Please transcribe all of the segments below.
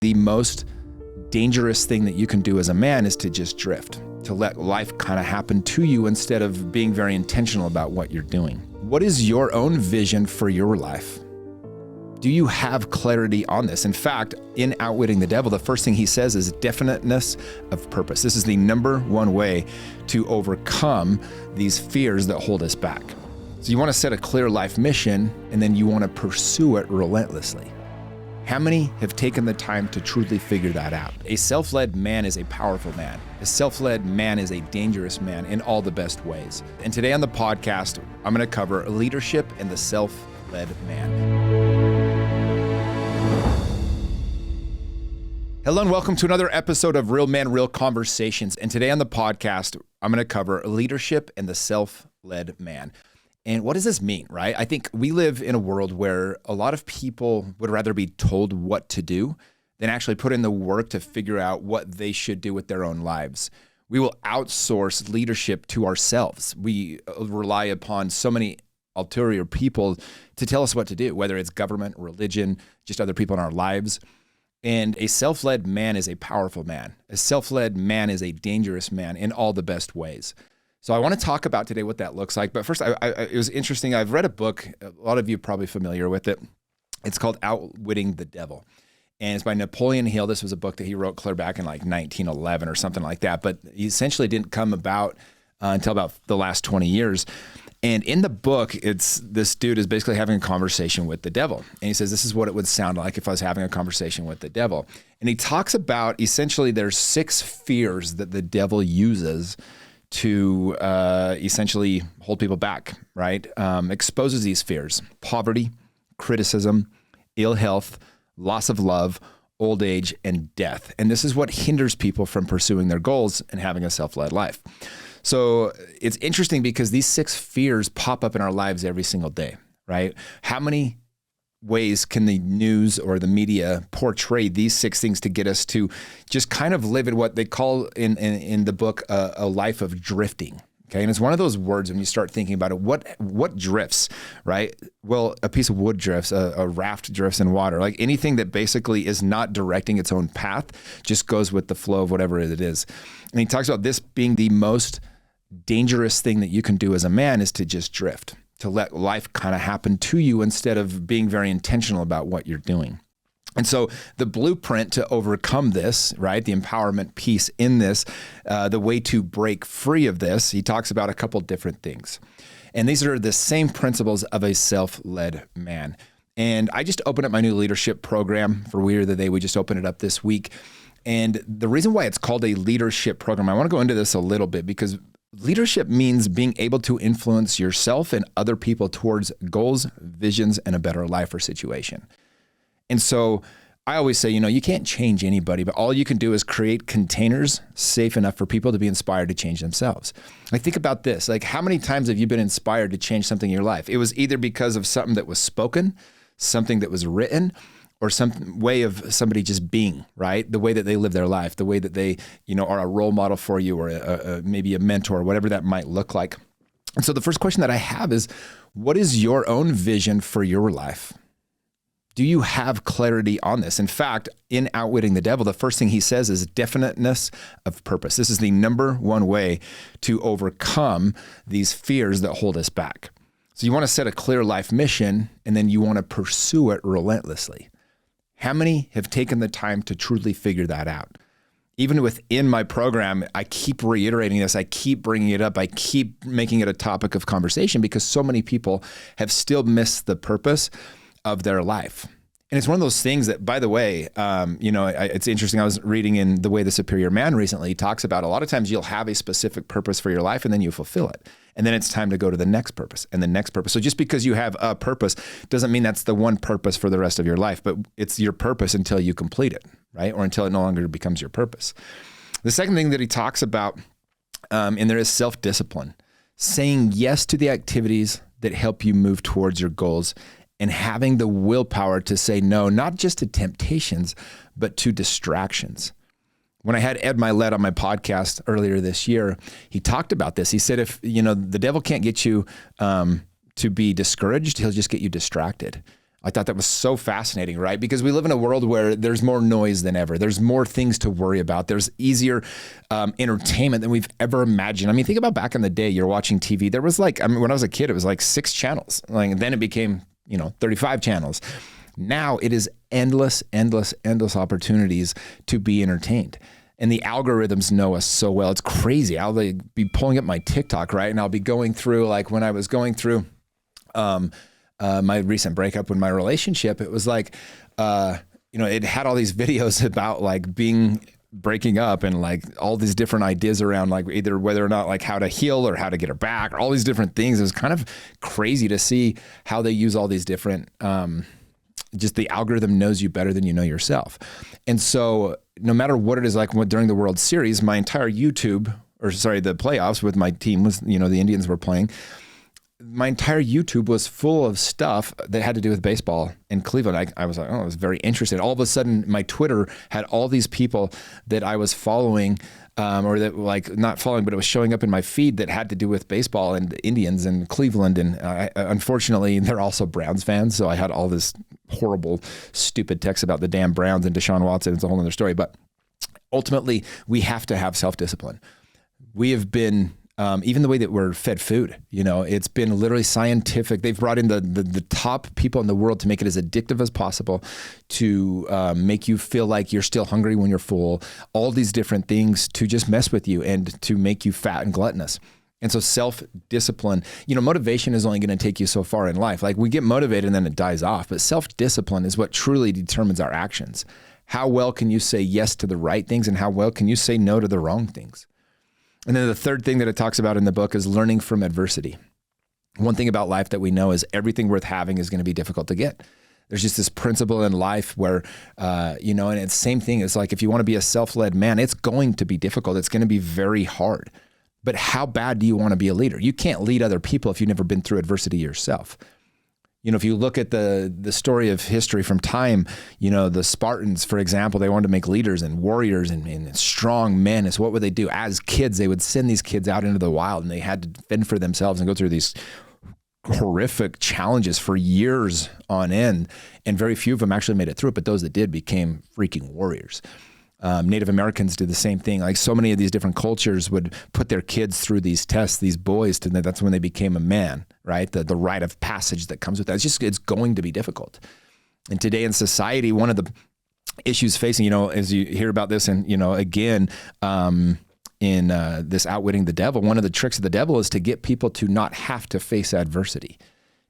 the most dangerous thing that you can do as a man is to just drift, to let life kind of happen to you instead of being very intentional about what you're doing. What is your own vision for your life? Do you have clarity on this? In fact, in Outwitting the Devil, the first thing he says is definiteness of purpose. This is the number one way to overcome these fears that hold us back. So you want to set a clear life mission, and then you want to pursue it relentlessly. How many have taken the time to truly figure that out? A self-led man is a powerful man. A self-led man is a dangerous man in all the best ways. And today on the podcast, I'm going to cover leadership and the self-led man. Hello and welcome to another episode of Real Men, Real Conversations. And today on the podcast, I'm going to cover leadership and the self-led man. And what does this mean, right? I think we live in a world where a lot of people would rather be told what to do than actually put in the work to figure out what they should do with their own lives. We will outsource leadership to ourselves. We rely upon so many ulterior people to tell us what to do, whether it's government, religion, just other people in our lives. And a self-led man is a powerful man. A self-led man is a dangerous man in all the best ways. So I want to talk about today what that looks like. But first, it was interesting. I've read a book. A lot of you are probably familiar with it. It's called Outwitting the Devil. And it's by Napoleon Hill. This was a book that he wrote clear back in like 1911 or something like that. But he essentially didn't come about until about the last 20 years. And in the book, this dude is basically having a conversation with the devil. And he says, this is what it would sound like if I was having a conversation with the devil. And he talks about essentially there's 6 fears that the devil uses to essentially hold people back, right? Exposes these fears: poverty, criticism, ill health, loss of love, old age, and death. And this is what hinders people from pursuing their goals and having a self-led life. So it's interesting because these 6 fears pop up in our lives every single day, right? How many ways can the news or the media portray these 6 things to get us to just kind of live in what they call in the book a life of drifting? Okay, and it's one of those words when you start thinking about it. What drifts, right? Well, a piece of wood drifts, a raft drifts in water. Like anything that basically is not directing its own path just goes with the flow of whatever it is. And he talks about this being the most dangerous thing that you can do as a man is to just drift, to let life kind of happen to you instead of being very intentional about what you're doing. And so the blueprint to overcome this, right, the empowerment piece in this, the way to break free of this, he talks about a couple different things. And these are the same principles of a self-led man. And I just opened up my new leadership program for We Are the They. We just opened it up this week. And the reason why it's called a leadership program, I want to go into this a little bit because leadership means being able to influence yourself and other people towards goals, visions, and a better life or situation. And so I always say, you can't change anybody, but all you can do is create containers safe enough for people to be inspired to change themselves. Like, think about this. Like, how many times have you been inspired to change something in your life? It was either because of something that was spoken, something that was written, or some way of somebody just being, right? The way that they live their life, the way that they, are a role model for you or maybe a mentor, whatever that might look like. And so the first question that I have is, what is your own vision for your life? Do you have clarity on this? In fact, in Outwitting the Devil, the first thing he says is definiteness of purpose. This is the number one way to overcome these fears that hold us back. So you want to set a clear life mission, and then you want to pursue it relentlessly. How many have taken the time to truly figure that out? Even within my program, I keep reiterating this. I keep bringing it up. I keep making it a topic of conversation because so many people have still missed the purpose of their life. And it's one of those things that, by the way, it's interesting. I was reading in The Way the Superior Man recently. He talks about a lot of times you'll have a specific purpose for your life and then you fulfill it. And then it's time to go to the next purpose and the next purpose. So just because you have a purpose doesn't mean that's the one purpose for the rest of your life, but it's your purpose until you complete it, right? Or until it no longer becomes your purpose. The second thing that he talks about and there is self-discipline, saying yes to the activities that help you move towards your goals and having the willpower to say no, not just to temptations, but to distractions. When I had Ed Milet on my podcast earlier this year, he talked about this. He said, if the devil can't get you to be discouraged, he'll just get you distracted. I thought that was so fascinating, right? Because we live in a world where there's more noise than ever. There's more things to worry about. There's easier entertainment than we've ever imagined. I mean, think about back in the day, you're watching TV. There was like, I mean, when I was a kid, it was like 6 channels. Like, then it became, 35 channels. Now it is endless opportunities to be entertained. And the algorithms know us so well. It's crazy. I'll be pulling up my TikTok, right? And I'll be going through, like when I was going through, my recent breakup with my relationship, it was like, it had all these videos about like breaking up and like all these different ideas around like either whether or not like how to heal or how to get her back or all these different things. It was kind of crazy to see how they use all these different, just the algorithm knows you better than you know yourself. And so no matter what it is, like during the World Series, my entire the playoffs with my team was, the Indians were playing. My entire YouTube was full of stuff that had to do with baseball in Cleveland. I was like, I was very interested. All of a sudden, my Twitter had all these people that I was following, or that like not following, but it was showing up in my feed that had to do with baseball and the Indians and Cleveland. And unfortunately, they're also Browns fans. So I had all this horrible, stupid text about the damn Browns and Deshaun Watson. It's a whole other story. But ultimately, we have to have self-discipline. We have been... even the way that we're fed food, it's been literally scientific. They've brought in the top people in the world to make it as addictive as possible, to make you feel like you're still hungry when you're full, all these different things to just mess with you and to make you fat and gluttonous. And so self-discipline, motivation is only going to take you so far in life. Like we get motivated and then it dies off, but self-discipline is what truly determines our actions. How well can you say yes to the right things and how well can you say no to the wrong things? And then the third thing that it talks about in the book is learning from adversity. One thing about life that we know is everything worth having is going to be difficult to get. There's just this principle in life where, and it's the same thing. It's like if you want to be a self-led man, it's going to be difficult. It's going to be very hard. But how bad do you want to be a leader? You can't lead other people if you've never been through adversity yourself. If you look at the story of history from time, the Spartans, for example, they wanted to make leaders and warriors and strong men. And so what would they do? As kids, they would send these kids out into the wild and they had to fend for themselves and go through these horrific challenges for years on end. And very few of them actually made it through it, but those that did became freaking warriors. Native Americans did the same thing. Like so many of these different cultures would put their kids through these tests, these boys, that's when they became a man, right? The rite of passage that comes with that. It's going to be difficult. And today in society, one of the issues facing, as you hear about this and, again, in this outwitting the devil, one of the tricks of the devil is to get people to not have to face adversity,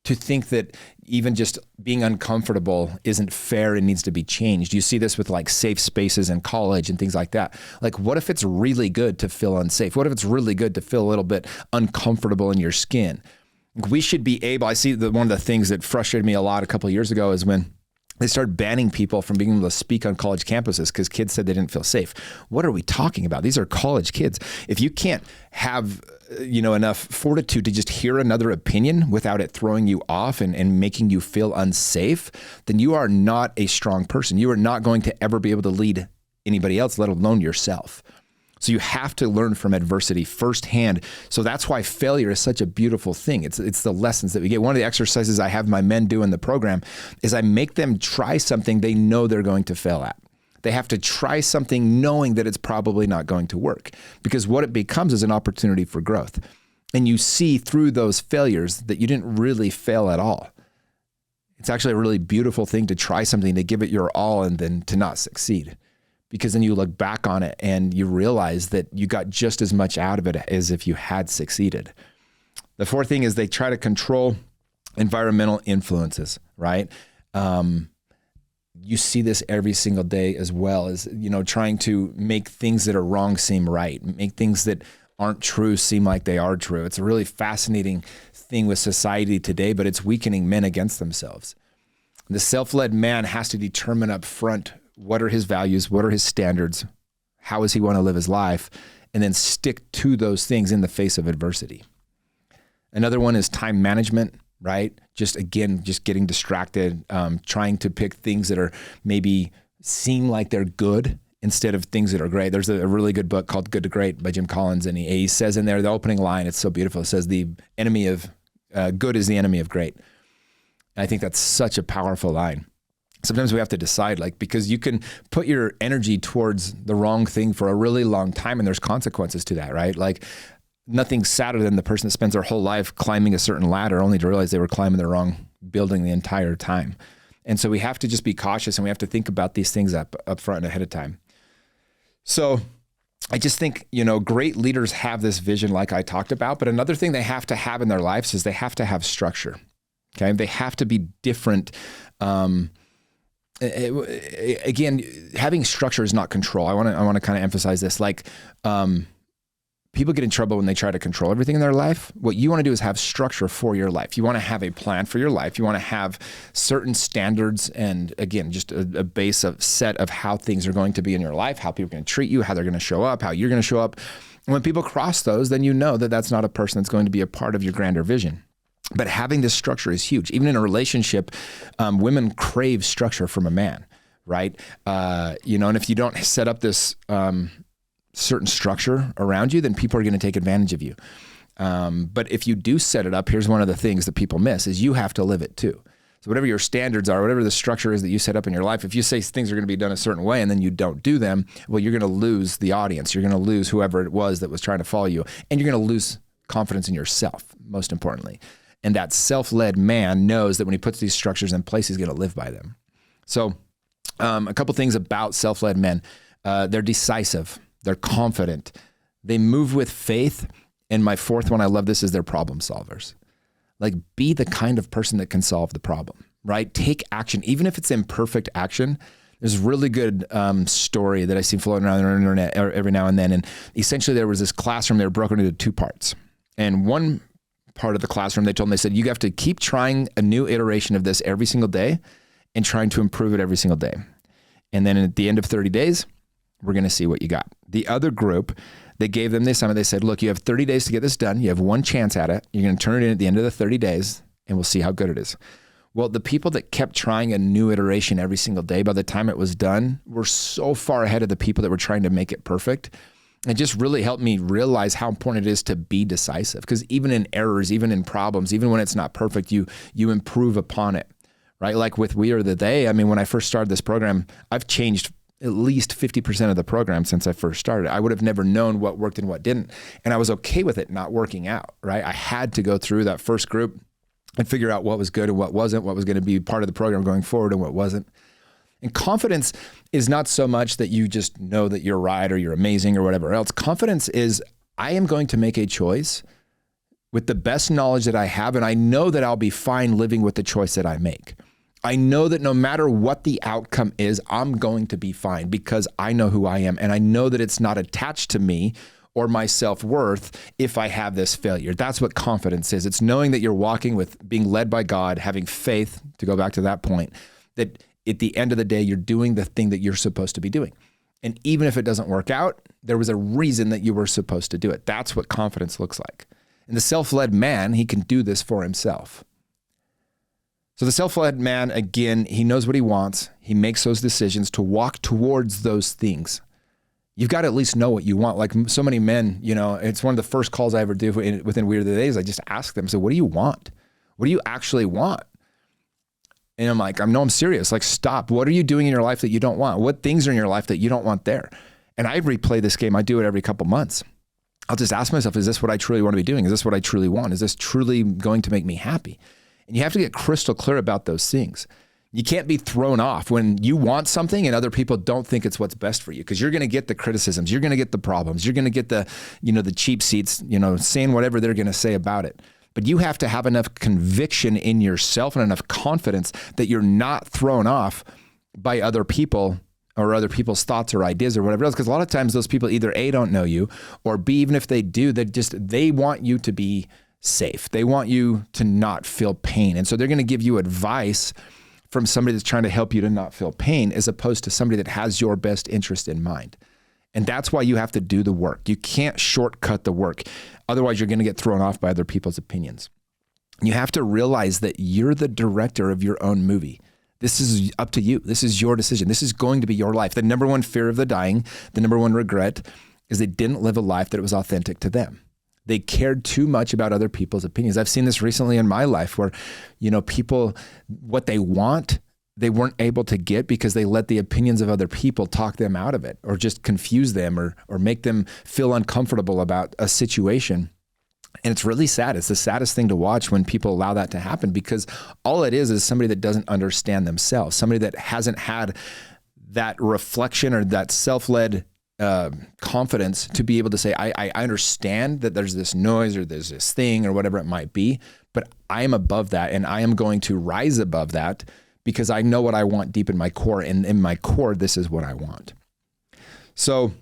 to think that even just being uncomfortable isn't fair and needs to be changed. You see this with like safe spaces in college and things like that. Like, what if it's really good to feel unsafe? What if it's really good to feel a little bit uncomfortable in your skin? We should be able, I see that one of the things that frustrated me a lot a couple of years ago is when they started banning people from being able to speak on college campuses because kids said they didn't feel safe. What are we talking about? These are college kids. If you can't have enough fortitude to just hear another opinion without it throwing you off and making you feel unsafe, then you are not a strong person. You are not going to ever be able to lead anybody else, let alone yourself. So you have to learn from adversity firsthand. So that's why failure is such a beautiful thing. It's the lessons that we get. One of the exercises I have my men do in the program is I make them try something they know they're going to fail at. They have to try something knowing that it's probably not going to work, because what it becomes is an opportunity for growth. And you see through those failures that you didn't really fail at all. It's actually a really beautiful thing to try something, to give it your all and then to not succeed. Because then you look back on it and you realize that you got just as much out of it as if you had succeeded. The fourth thing is they try to control environmental influences, right? You see this every single day as well, as, trying to make things that are wrong seem right, make things that aren't true seem like they are true. It's a really fascinating thing with society today, but it's weakening men against themselves. The self-led man has to determine up front what are his values, what are his standards, how does he want to live his life, and then stick to those things in the face of adversity. Another one is time management, right? Just getting distracted, trying to pick things that are maybe seem like they're good instead of things that are great. There's a really good book called Good to Great by Jim Collins, and he says in there, the opening line, it's so beautiful. It says the enemy of good is the enemy of great. And I think that's such a powerful line. Sometimes we have to decide, like, because you can put your energy towards the wrong thing for a really long time, and there's consequences to that, right? Like, nothing's sadder than the person that spends their whole life climbing a certain ladder only to realize they were climbing the wrong building the entire time. And so we have to just be cautious, and we have to think about these things up front and ahead of time. So I just think, great leaders have this vision like I talked about, but another thing they have to have in their lives is they have to have structure. Okay. They have to be different. Again, having structure is not control. I want to kind of emphasize this. Like, people get in trouble when they try to control everything in their life. What you want to do is have structure for your life. You want to have a plan for your life. You want to have certain standards, and again, just a base of set of how things are going to be in your life, how people are going to treat you, how they're going to show up, how you're going to show up. And when people cross those, then you know that that's not a person that's going to be a part of your grander vision. But having this structure is huge. Even in a relationship, women crave structure from a man, right? And if you don't set up this certain structure around you, then people are going to take advantage of you. But if you do set it up, here's one of the things that people miss is you have to live it too. So whatever your standards are, whatever the structure is that you set up in your life, if you say things are going to be done a certain way and then you don't do them, well, you're going to lose the audience. You're going to lose whoever it was that was trying to follow you, and you're going to lose confidence in yourself, most importantly. And that self-led man knows that when he puts these structures in place, he's going to live by them. So a couple things about self-led men. They're decisive. They're confident. They move with faith. And my fourth one, I love this, is they're problem solvers. Like, be the kind of person that can solve the problem, right? Take action, even if it's imperfect action. There's a really good story that I see floating around the internet every now and then. And essentially there was this classroom, they were broken into two parts. And one part of the classroom, they said, you have to keep trying a new iteration of this every single day and trying to improve it every single day. And then at the end of 30 days, we're going to see what you got. The other group, they gave them the assignment. They said, look, you have 30 days to get this done. You have one chance at it. You're going to turn it in at the end of the 30 days and we'll see how good it is. Well, the people that kept trying a new iteration every single day, by the time it was done, were so far ahead of the people that were trying to make it perfect. It just really helped me realize how important it is to be decisive, because even in errors, even in problems, even when it's not perfect, you improve upon it, right? Like with We Are the They. I mean, when I first started this program, I've changed at least 50% of the program since I first started. I would have never known what worked and what didn't. And I was okay with it not working out, right? I had to go through that first group and figure out what was good and what wasn't, what was going to be part of the program going forward and what wasn't. And confidence is not so much that you just know that you're right or you're amazing or whatever else. Confidence is, I am going to make a choice with the best knowledge that I have, and I know that I'll be fine living with the choice that I make. I know that no matter what the outcome is, I'm going to be fine because I know who I am, and I know that it's not attached to me or my self-worth if I have this failure. That's what confidence is. It's knowing that you're walking with being led by God, having faith, to go back to that point, that at the end of the day, you're doing the thing that you're supposed to be doing. And even if it doesn't work out, there was a reason that you were supposed to do it. That's what confidence looks like. And the self-led man, he can do this for himself. So the self-led man, again, he knows what he wants. He makes those decisions to walk towards those things. You've got to at least know what you want. Like so many men, it's one of the first calls I ever do within We Are the Days. I just ask them, so what do you want? What do you actually want? And I'm like, I'm serious. Like, stop. What are you doing in your life that you don't want? What things are in your life that you don't want there? And I replay this game. I do it every couple months. I'll just ask myself, is this what I truly want to be doing? Is this what I truly want? Is this truly going to make me happy? And you have to get crystal clear about those things. You can't be thrown off when you want something and other people don't think it's what's best for you, because you're going to get the criticisms. You're going to get the problems. You're going to get the cheap seats, saying whatever they're going to say about it. But you have to have enough conviction in yourself and enough confidence that you're not thrown off by other people or other people's thoughts or ideas or whatever else. Because a lot of times those people either A, don't know you, or B, even if they do, they want you to be safe. They want you to not feel pain. And so they're going to give you advice from somebody that's trying to help you to not feel pain, as opposed to somebody that has your best interest in mind. And that's why you have to do the work. You can't shortcut the work. Otherwise, you're going to get thrown off by other people's opinions. You have to realize that you're the director of your own movie. This is up to you. This is your decision. This is going to be your life. The number one fear of the dying, the number one regret, is they didn't live a life that was authentic to them. They cared too much about other people's opinions. I've seen this recently in my life where, people, what they want, they weren't able to get because they let the opinions of other people talk them out of it, or just confuse them or make them feel uncomfortable about a situation. And it's really sad. It's the saddest thing to watch when people allow that to happen, because all it is somebody that doesn't understand themselves, somebody that hasn't had that reflection or that self-led confidence to be able to say, I understand that there's this noise or there's this thing or whatever it might be, but I am above that, and I am going to rise above that because I know what I want deep in my core. And in my core, this is what I want. So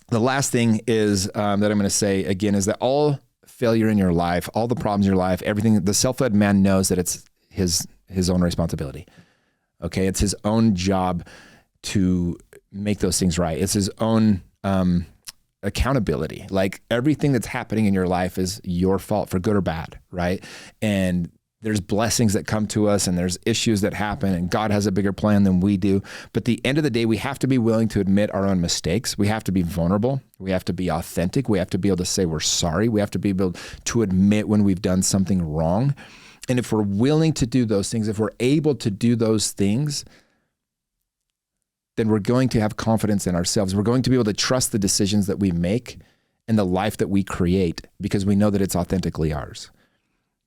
the last thing is that I'm going to say again is that all failure in your life, all the problems in your life, everything, the self-led man knows that it's his own responsibility. Okay. It's his own job to make those things right. It's his own accountability. Like everything that's happening in your life is your fault, for good or bad. Right. And there's blessings that come to us and there's issues that happen, and God has a bigger plan than we do. But at the end of the day, we have to be willing to admit our own mistakes. We have to be vulnerable. We have to be authentic. We have to be able to say we're sorry. We have to be able to admit when we've done something wrong. And if we're willing to do those things, if we're able to do those things, then we're going to have confidence in ourselves. We're going to be able to trust the decisions that we make and the life that we create, because we know that it's authentically ours.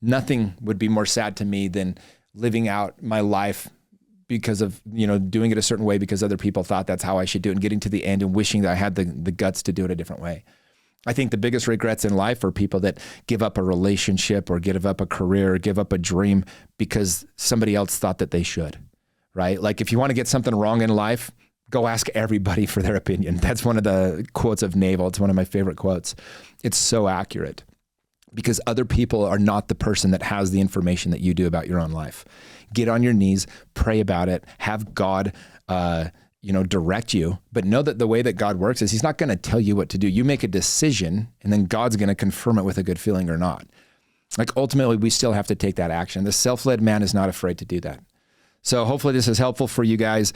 Nothing would be more sad to me than living out my life because of, doing it a certain way because other people thought that's how I should do it, and getting to the end and wishing that I had the guts to do it a different way. I think the biggest regrets in life are people that give up a relationship or give up a career or give up a dream because somebody else thought that they should, right? Like if you want to get something wrong in life, go ask everybody for their opinion. That's one of the quotes of Naval. It's one of my favorite quotes. It's so accurate. Because other people are not the person that has the information that you do about your own life. Get on your knees, pray about it, have God, direct you, but know that the way that God works is he's not going to tell you what to do. You make a decision and then God's going to confirm it with a good feeling or not. Like ultimately, we still have to take that action. The self-led man is not afraid to do that. So hopefully this is helpful for you guys.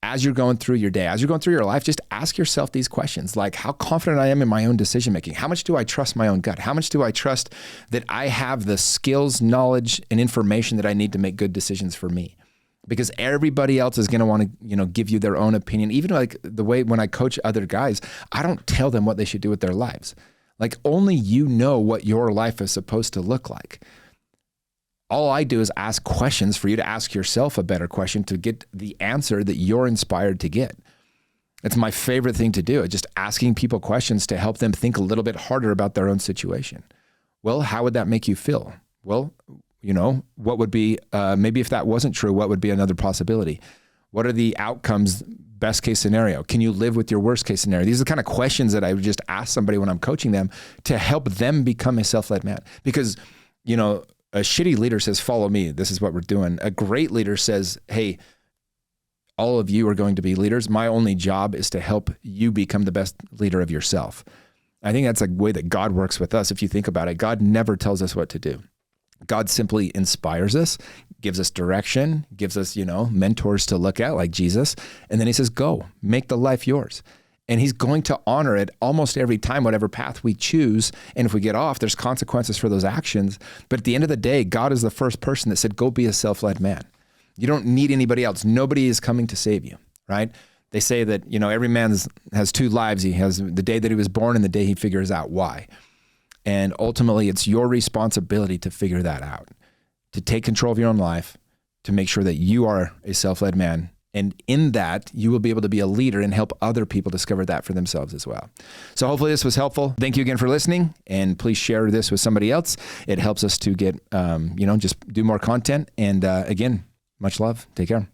As you're going through your day, as you're going through your life, just ask yourself these questions, like how confident I am in my own decision-making. How much do I trust my own gut? How much do I trust that I have the skills, knowledge, and information that I need to make good decisions for me? Because everybody else is going to want to, give you their own opinion. Even like the way when I coach other guys, I don't tell them what they should do with their lives. Like only you know what your life is supposed to look like. All I do is ask questions for you to ask yourself a better question to get the answer that you're inspired to get. It's my favorite thing to do, just asking people questions to help them think a little bit harder about their own situation. Well, how would that make you feel? Well, what would be, maybe if that wasn't true, what would be another possibility? What are the outcomes, best case scenario? Can you live with your worst case scenario? These are the kind of questions that I would just ask somebody when I'm coaching them to help them become a self-led man. Because, a shitty leader says, follow me. This is what we're doing. A great leader says, hey, all of you are going to be leaders. My only job is to help you become the best leader of yourself. I think that's a way that God works with us. If you think about it, God never tells us what to do. God simply inspires us, gives us direction, gives us, mentors to look at like Jesus. And then he says, go, make the life yours. And he's going to honor it almost every time, whatever path we choose. And if we get off, there's consequences for those actions. But at the end of the day, God is the first person that said, go be a self-led man. You don't need anybody else. Nobody is coming to save you, right? They say that, every man has two lives. He has the day that he was born and the day he figures out why. And ultimately, it's your responsibility to figure that out, to take control of your own life, to make sure that you are a self-led man. And in that, you will be able to be a leader and help other people discover that for themselves as well. So hopefully this was helpful. Thank you again for listening. And please share this with somebody else. It helps us to get, just do more content. And again, much love. Take care.